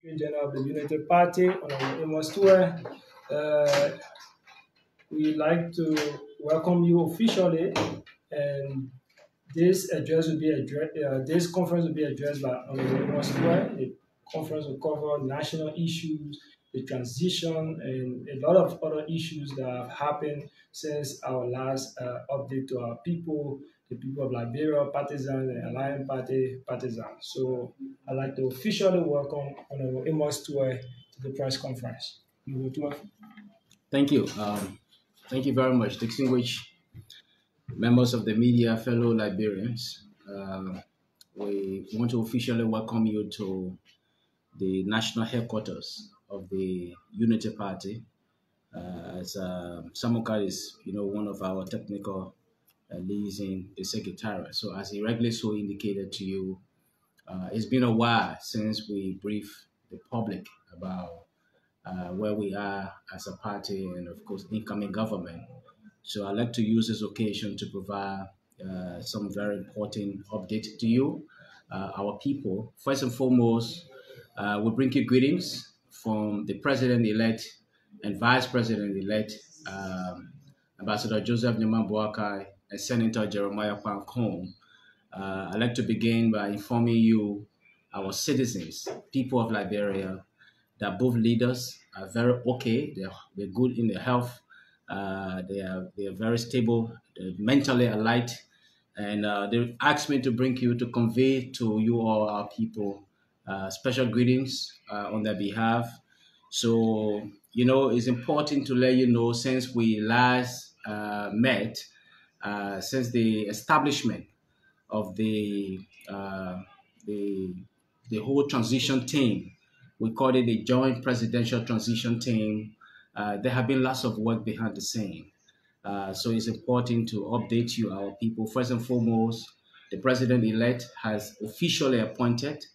General of the United Party, Honorable Amos Tour. Uh, we'd like to welcome you officially, and this conference will be addressed by Honorable Amos Tour. The conference will cover national issues, the transition, and a lot of other issues that have happened since our last update to our people, the people of Liberia, partisans, and Alliance Party partisans. So I'd like to officially welcome Honorable Amos Tour to the press conference. You will Thank you. Thank you very much, distinguished members of the media, fellow Liberians. We want to officially welcome you to the national headquarters of the Unity Party. As Samuka is, one of our technical leads in the secretariat. So, as he regularly so indicated to you, it's been a while since we briefed the public about where we are as a party and, of course, incoming government. So I'd like to use this occasion to provide some very important update to you, our people. First and foremost, we bring you greetings from the President-elect and Vice President-elect, Ambassador Joseph Nyamamboakai and Senator Jeremiah Pankong. I'd like to begin by informing you, our citizens, people of Liberia, that both leaders are very okay. They're good in their health. They are very stable, they're mentally alight, and they asked me to bring you to convey to you all our people special greetings on their behalf. So it's important to let you know since we last met, since the establishment of the the whole transition team. We call it the Joint Presidential Transition Team. There have been lots of work behind the scene. So it's important to update you, our people. First and foremost, the president-elect has officially appointed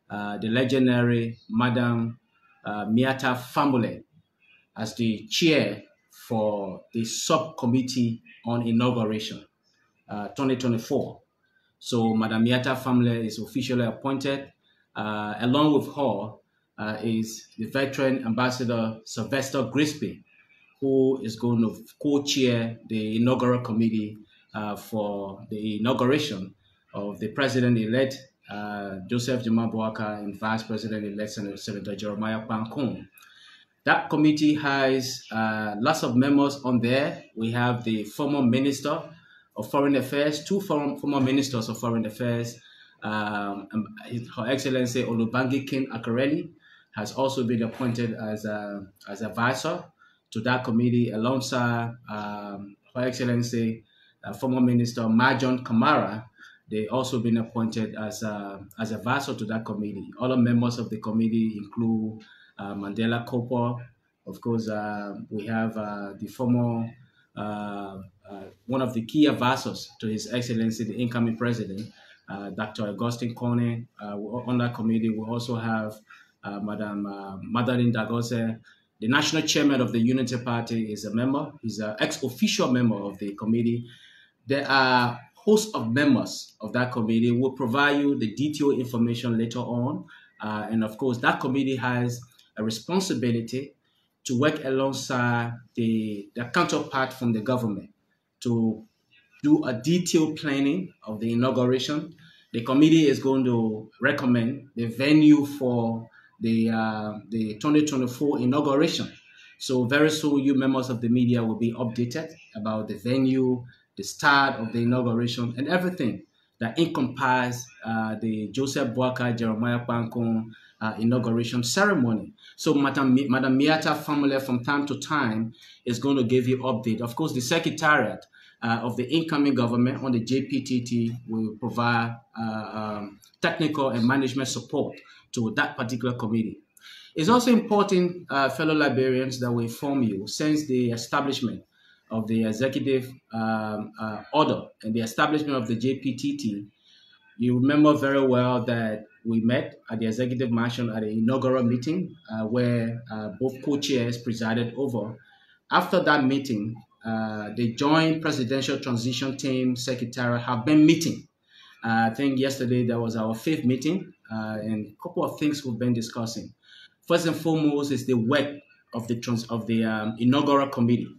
the legendary Madam Miata Famule as the chair for the subcommittee on inauguration 2024. So Madam Miata Family is officially appointed. Along with her is the veteran ambassador Sylvester Grisby, who is going to co-chair the inaugural committee for the inauguration of the president-elect Joseph Jimabwaka and Vice President-elect Senator Jeremiah Pankong. That committee has lots of members on there. We have the former Minister of Foreign Affairs, two former Ministers of Foreign Affairs. Her Excellency Olubangi King Akareli has also been appointed as advisor to that committee alongside Her Excellency former Minister Majon Kamara. They also been appointed as advisor to that committee. Other members of the committee include Mandela Kopo. Of course, we have the former one of the key advisors to His Excellency, the incoming president, Dr. Augustine Kone. On that committee, we also have Madam Madeline Dagose. The national chairman of the Unity Party is a member. He's an ex-official member of the committee. There are host of members of that committee. Will provide you the detailed information later on. And of course, that committee has a responsibility to work alongside the counterpart from the government to do a detailed planning of the inauguration. The committee is going to recommend the venue for the 2024 inauguration. So very soon, you members of the media will be updated about the venue, the start of the inauguration, and everything that encompass the Joseph Boakai Jeremiah Pankong inauguration ceremony. So Madam Miata Family from time to time is going to give you update. Of course, the Secretariat of the incoming government on the JPTT will provide technical and management support to that particular committee. It's also important, fellow Liberians, that we inform you since the establishment of the executive order and the establishment of the JPTT, you remember very well that we met at the executive mansion at the inaugural meeting where both co-chairs presided over. After that meeting, the Joint Presidential Transition Team Secretariat have been meeting. I think yesterday there was our fifth meeting and a couple of things we've been discussing. First and foremost is the work of the inaugural committee.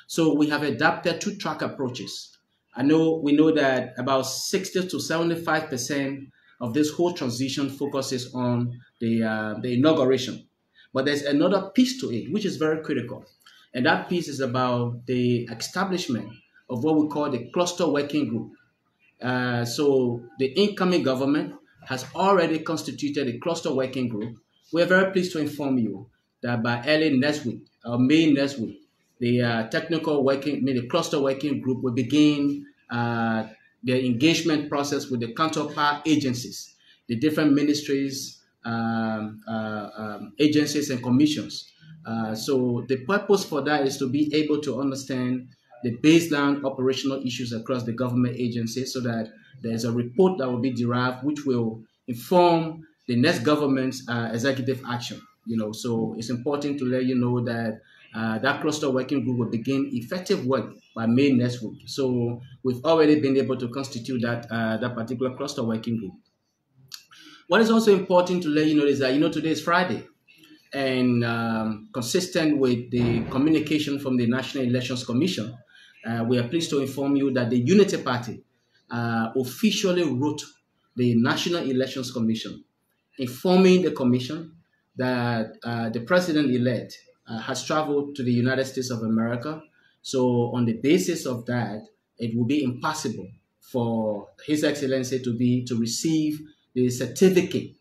So we have adapted two track approaches. We know that about 60 to 75% of this whole transition focuses on the inauguration, but there's another piece to it which is very critical, and that piece is about the establishment of what we call the cluster working group. So the incoming government has already constituted a cluster working group. We're very pleased to inform you that by early next week, or May next week, the the cluster working group will begin the engagement process with the counterpart agencies, the different ministries, agencies, and commissions. So the purpose for that is to be able to understand the baseline operational issues across the government agencies so that there's a report that will be derived which will inform the next government's executive action. So it's important to let you know that that cluster working group will begin effective work by May next week. So we've already been able to constitute that particular cluster working group. What is also important to let you know is that today is Friday, and consistent with the communication from the National Elections Commission, we are pleased to inform you that the Unity Party officially wrote the National Elections Commission, informing the commission that the president-elect has traveled to the United States of America. So on the basis of that, it will be impossible for His Excellency to receive the certificate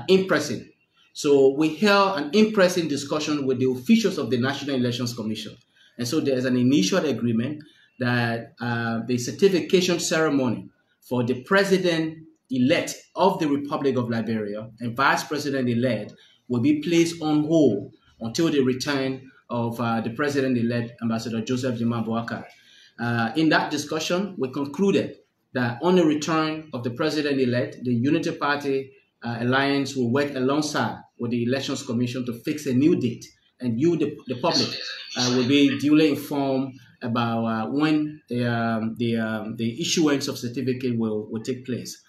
in person. So we held an in-person discussion with the officials of the National Elections Commission. And so there's an initial agreement that the certification ceremony for the president-elect of the Republic of Liberia and vice president-elect will be placed on hold until the return of the president-elect, Ambassador Joseph Boakai. In that discussion, we concluded that on the return of the president-elect, the Unity Party Alliance will work alongside with the Elections Commission to fix a new date, and you, the public, will be duly informed about when the issuance of certificate will take place.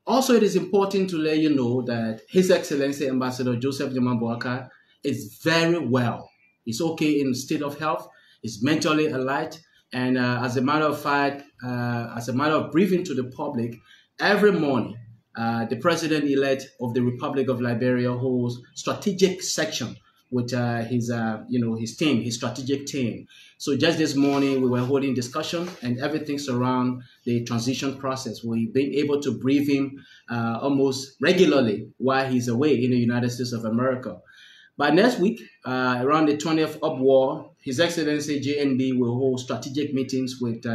Also, it is important to let you know that His Excellency Ambassador Joseph Boakai is very well. He's okay in state of health. He's mentally alert. And as a matter of fact, as a matter of briefing to the public, every morning, the president-elect of the Republic of Liberia holds strategic section with his team, his strategic team. So just this morning, we were holding discussion and everything around the transition process. We've been able to brief him almost regularly while he's away in the United States of America. By next week, around the 20th upward, His Excellency JNB will hold strategic meetings with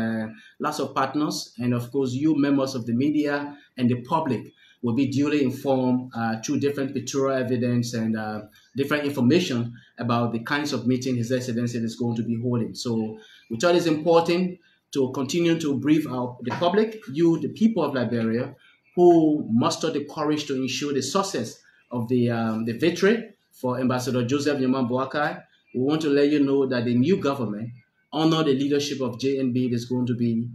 lots of partners. And of course, you members of the media and the public will be duly informed through different pictorial evidence and different information about the kinds of meeting His Excellency is going to be holding. So we thought it's important to continue to brief the public, you, the people of Liberia, who muster the courage to ensure the success of the victory for Ambassador Joseph Boakai. We want to let you know that the new government, under the leadership of JNB, is going to be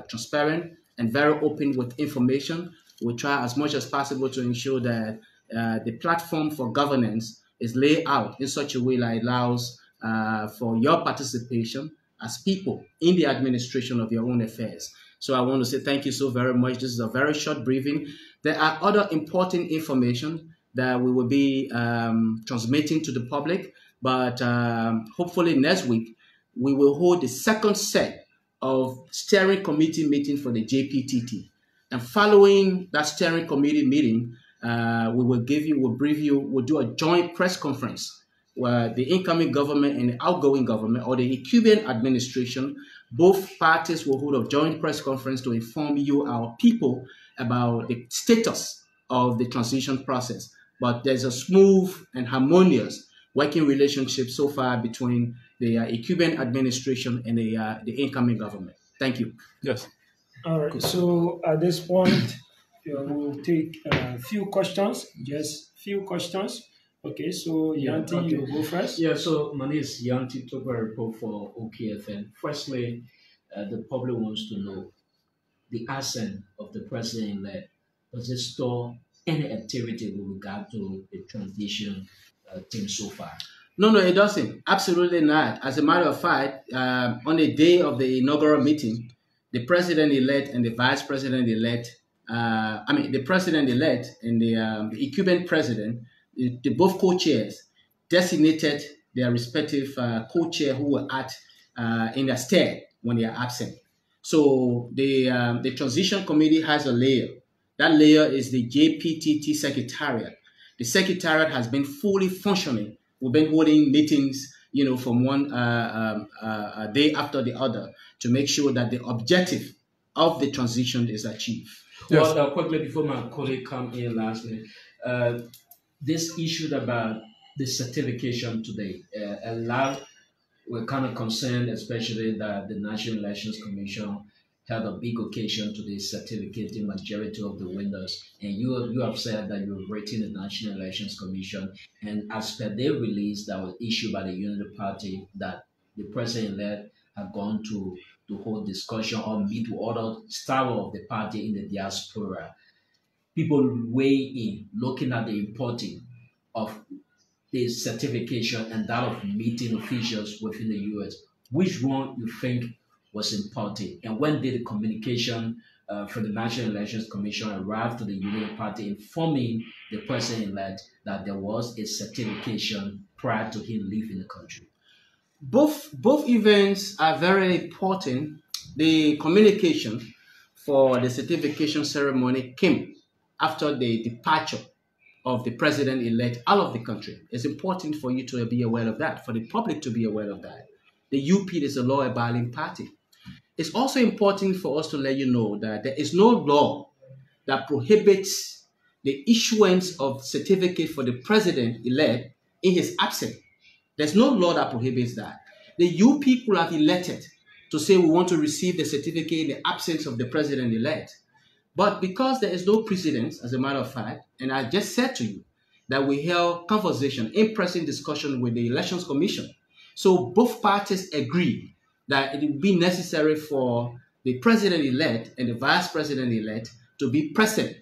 transparent and very open with information. We try as much as possible to ensure that the platform for governance is laid out in such a way that allows for your participation as people in the administration of your own affairs. So I want to say thank you so very much. This is a very short briefing. There are other important information that we will be transmitting to the public, but hopefully next week we will hold the second set of steering committee meeting for the JPTT. And following that steering committee meeting, we'll brief you, we'll do a joint press conference where the incoming government and the outgoing government, or the Cuban administration, both parties will hold a joint press conference to inform you, our people, about the status of the transition process. But there's a smooth and harmonious working relationship so far between the Cuban administration and the incoming government. Thank you. Yes. All right. So at this point, we'll take a few questions, just few questions. Okay. So Yanti, okay. you go first. Yeah, so my name is Yanti, took a report for OKFN. Firstly, the public wants to know the assent of the president-elect. Does it store any activity with regard to the transition team so far? No, no, it doesn't. Absolutely not. As a matter of fact, on the day of the inaugural meeting, the president-elect and the vice president-elect, the president-elect and the incumbent president, the both co-chairs, designated their respective co-chair who will act in their stead when they are absent. So the transition committee has a layer. That layer is the JPTT secretariat. The secretariat has been fully functioning. We've been holding meetings, from one day after the other to make sure that the objective of the transition is achieved. Yes. Well, quickly before my colleague come in lastly, this issue about the certification today, a lot we're kind of concerned, especially that the National Elections Commission held a big occasion to the certificating majority of the winners. And you have said that you're rating the National Elections Commission. And as per their release that was issued by the Unity Party, that the president-elect have gone to hold discussion or meet with other staff of the party in the diaspora. People weigh in, looking at the importance of the certification and that of meeting officials within the U.S. Which one you think was important? And when did the communication from the National Elections Commission arrive to the Union Party informing the president-elect that there was a certification prior to him leaving the country? Both events are very important. The communication for the certification ceremony came after the departure of the president-elect out of the country. It's important for you to be aware of that, for the public to be aware of that. The UP is a law-abiding party. It's also important for us to let you know that there is no law that prohibits the issuance of certificate for the president-elect in his absence. There's no law that prohibits that. The UP could have elected to say we want to receive the certificate in the absence of the president-elect. But because there is no precedence, as a matter of fact, and I just said to you that we held conversation, in-person discussion with the Elections Commission. So both parties agree that it would be necessary for the president-elect and the vice president-elect to be present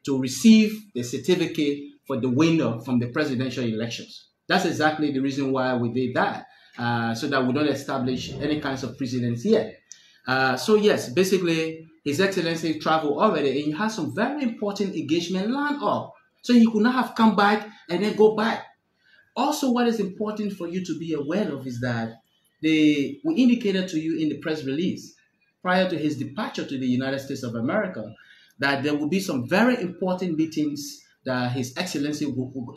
to receive the certificate for the winner from the presidential elections. That's exactly the reason why we did that, so that we don't establish any kinds of precedence here. So yes, basically, His Excellency traveled already and he has some very important engagement lined up. So he could not have come back and then go back. Also, what is important for you to be aware of is that we indicated to you in the press release prior to his departure to the United States of America that there will be some very important meetings that His Excellency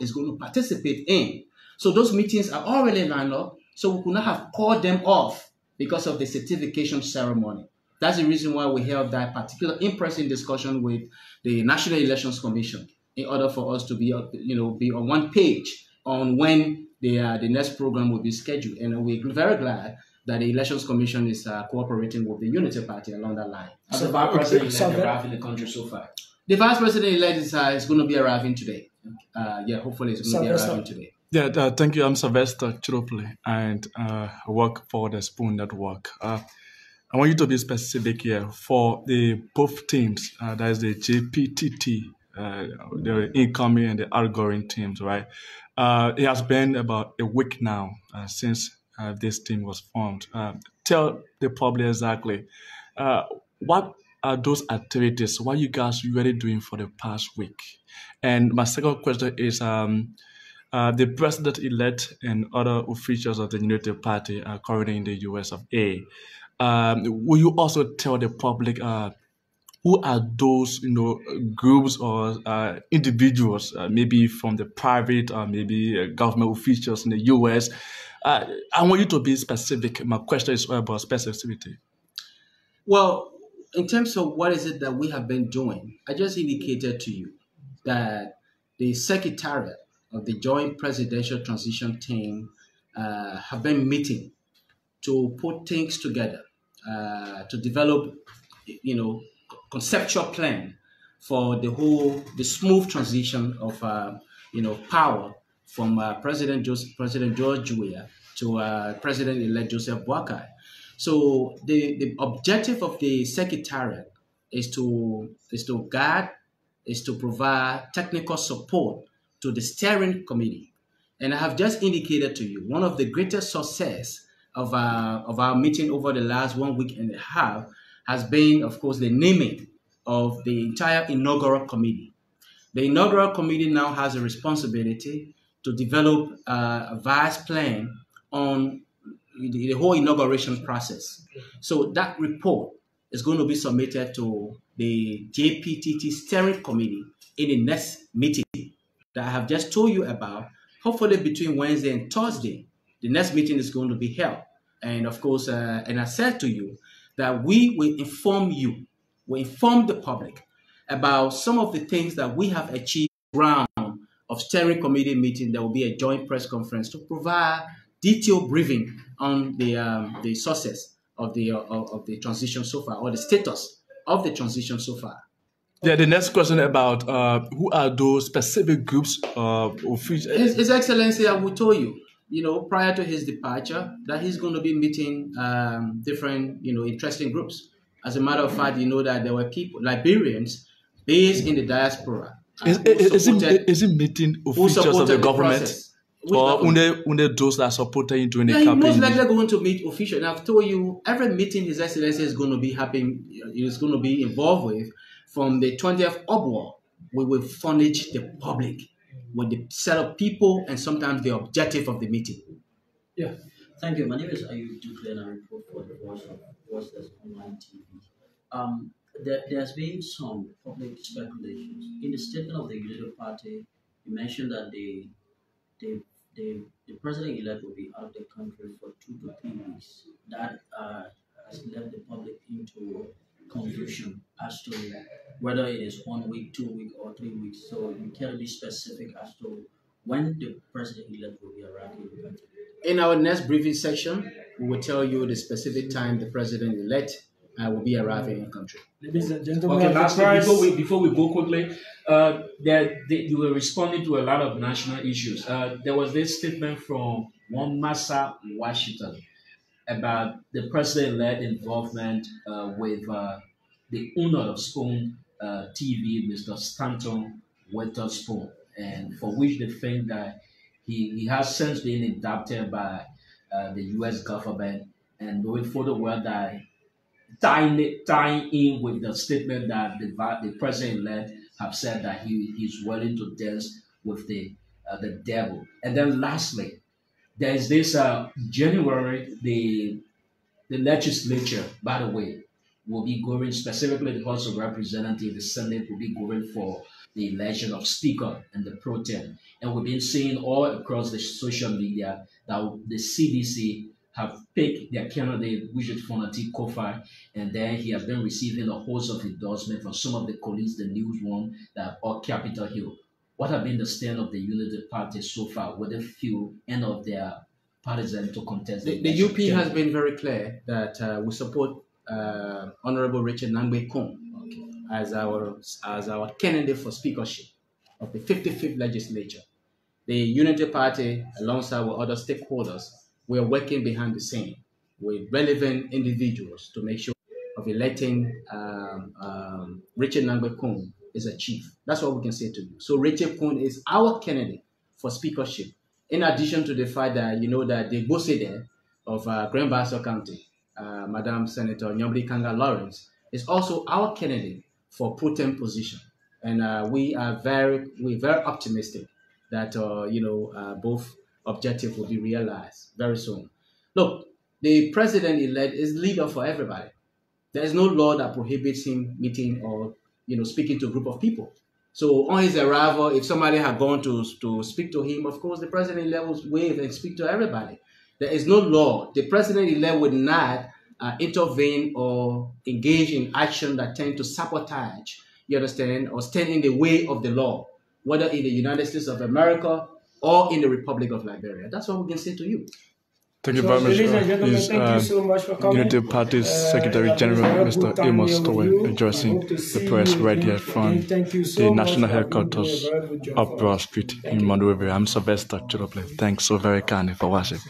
is going to participate in. So those meetings are already lined up, so we could not have called them off because of the certification ceremony. That's the reason why we held that particular in-person discussion with the National Elections Commission in order for us to be on one page on when the next program will be scheduled. And we're very glad that the Elections Commission is cooperating with the Unity Party along that line. So the vice president arrived in the country so far? The vice president-elect is going to be arriving today. Hopefully it's going to be arriving today. Yeah, thank you. I'm Sylvester Chiropoli, and I work for the Spoon Network. I want you to be specific here for the both teams. That is the JPTT, the incoming and the outgoing teams, right? It has been about a week now since this team was formed. Tell the public exactly what are those activities? What you guys really doing for the past week? And my second question is the president-elect and other officials of the Unity Party are currently in the US of A. Will you also tell the public who are those groups or individuals, maybe from the private or maybe government officials in the US? I want you to be specific. My question is about specificity. Well, in terms of what is it that we have been doing, I just indicated to you that the secretariat of the Joint Presidential Transition Team have been meeting to put things together, to develop, conceptual plan for the smooth transition of, power from President George Weah to President-elect Joseph Boakai. So the objective of the secretariat is to guide, is to provide technical support to the steering committee And I have just indicated to you one of the greatest success of our meeting over the last 1 week and a half has been, of course, the naming of the entire inaugural committee. The inaugural committee now has a responsibility to develop a vast plan on the whole inauguration process. So that report is going to be submitted to the JPTT steering committee in the next meeting that I have just told you about. Hopefully between Wednesday and Thursday, the next meeting is going to be held. And of course, and I said to you that we will inform you, we inform the public about some of the things that we have achieved round of steering committee meeting. There will be a joint press conference to provide detailed briefing on the success of the transition so far, or the status of the transition so far. Yeah, the next question about who are those specific groups of His Excellency, I will tell you, prior to his departure, that he's going to be meeting different, interesting groups. As a matter of fact, that there were people, Liberians, based in the diaspora. Is it meeting officials of the government? Or only those that supported him during the campaign? He's most likely going to meet officials. And I've told you, every meeting His Excellency is going to be involved with, from the 20th upward, we will furnish the public with the set of people and sometimes the objective of the meeting. Yeah. Thank you. My name is Ayub Duclair, and I report for the Voiceless Online TV. There's been some public speculations. In the statement of the United Party, you mentioned that the president-elect will be out of the country for 2 to 3 weeks. That has left the public into confusion as to whether it is 1 week, 2 weeks, or 3 weeks. So you can't be specific as to when the president-elect will be arriving in the country. In our next briefing section, we will tell you the specific time the president-elect will be arriving in the country. Ladies and gentlemen, okay, lastly, before we go quickly, you were responding to a lot of national issues. There was this statement from one Massa Washington about the president-led involvement with the owner of Spoon TV, Mr. Stanton Witherspoon, and for which they think that he has since been indicted by the U.S. government, and going further well that tying in with the statement that the president-elect have said that he's willing to dance with the devil. And then lastly, there is this January, the legislature, by the way, will be going, specifically the House of Representatives, the Senate will be going for the election of Speaker and the pro tem. And we've been seeing all across the social media that the CDC have picked their candidate, which is Fonati Kofi, and then he has been receiving a host of endorsement from some of the colleagues, the news one, that are Capitol Hill. What have been the stand of the Unity Party so far? Will they feel any of their partisans to contest? The UP has been very clear that we support Honorable Richard Nangbe Kong as our candidate for speakership of the 55th legislature. The Unity Party, alongside with other stakeholders, we are working behind the scene with relevant individuals to make sure of electing Richard Nangbe Kong is achieved. That's what we can say to you. So Richard Kong is our candidate for speakership. In addition to the fact that that the Bosede of Grand Bassa County, Madam Senator Nyobri Kanga Lawrence, is also our candidate for pro tem position, and we're very optimistic that both objectives will be realized very soon. Look, the president-elect is leader for everybody. There is no law that prohibits him meeting or speaking to a group of people. So on his arrival, if somebody had gone to speak to him, of course the president-elect will wave and speak to everybody. There is no law. The president-elect would not intervene or engage in action that tend to sabotage, you understand, or stand in the way of the law, whether in the United States of America or in the Republic of Liberia. That's what we can say to you. Thank you very much. Ladies and gentlemen, thank you so much for coming. Unity Party's Secretary General, Mr. Amos Towe, addressing the press right here from the national headquarters of Broad Street in Monrovia. I'm Sylvester Chirople. Thanks so very kindly for watching.